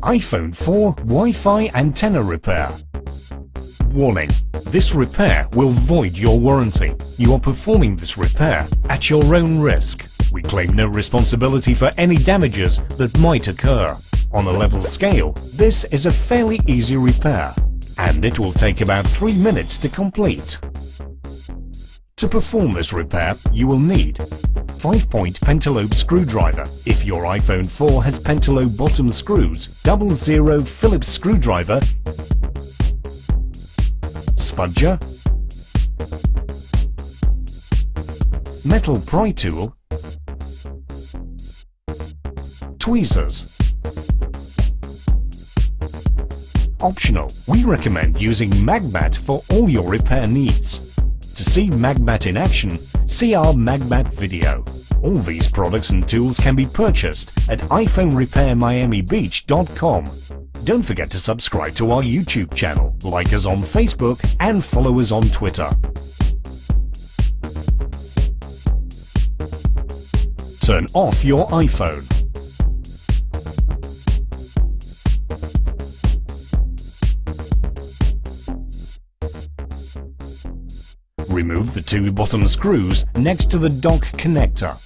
iPhone 4 Wi-Fi antenna repair. Warning: this repair will void your warranty. You are performing this repair at your own risk. We claim no responsibility for any damages that might occur. On a level scale, this is a fairly easy repair, and it will take about 3 minutes to complete. To perform this repair, you will need 5-point pentalobe screwdriver. If your iPhone 4 has pentalobe bottom screws, 00 Phillips screwdriver, spudger, metal pry tool, tweezers. Optional, we recommend using Magmat for all your repair needs. To see Magmat in action, see our Magmat video. All these products and tools can be purchased at iPhoneRepairMiamiBeach.com. Don't forget to subscribe to our YouTube channel, like us on Facebook, and follow us on Twitter. Turn off your iPhone. Remove the 2 bottom screws next to the dock connector.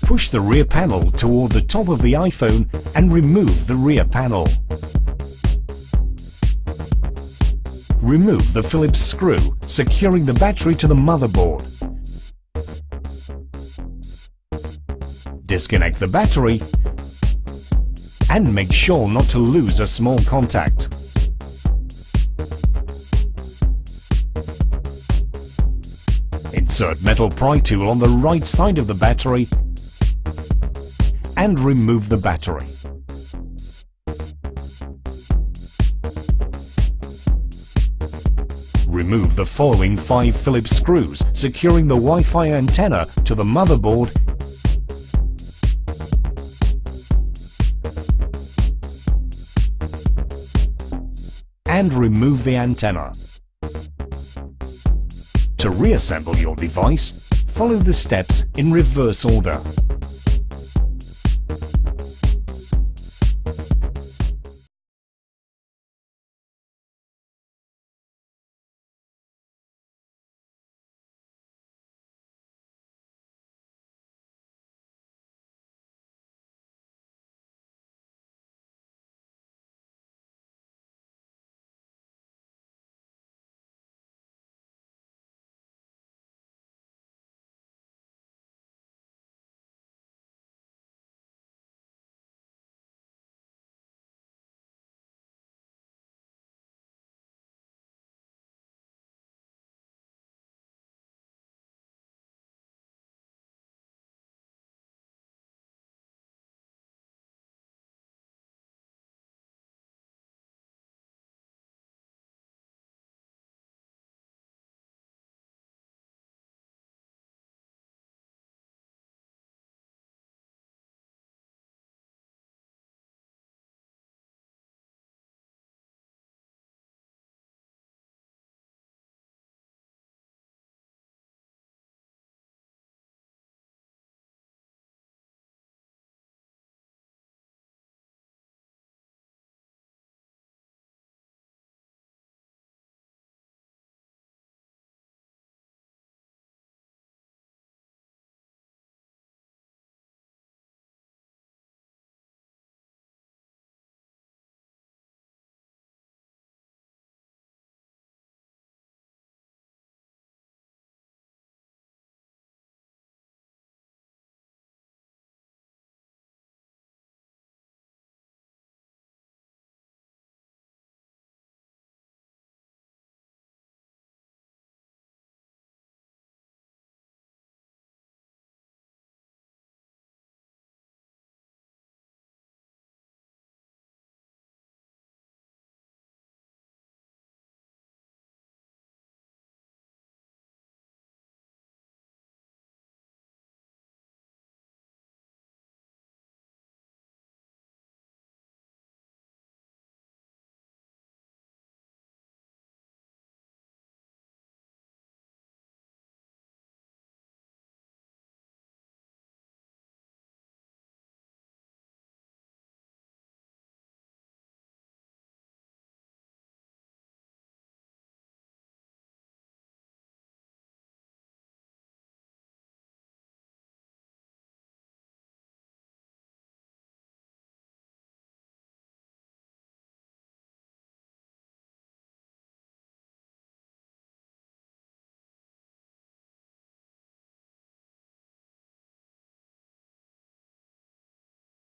Push the rear panel toward the top of the iPhone and remove the rear panel. Remove the Phillips screw, securing the battery to the motherboard. Disconnect the battery and make sure not to lose a small contact. Insert metal pry tool on the right side of the battery and remove the battery. Remove the following 5 Phillips screws, securing the Wi-Fi antenna to the motherboard and remove the antenna. To reassemble your device, follow the steps in reverse order.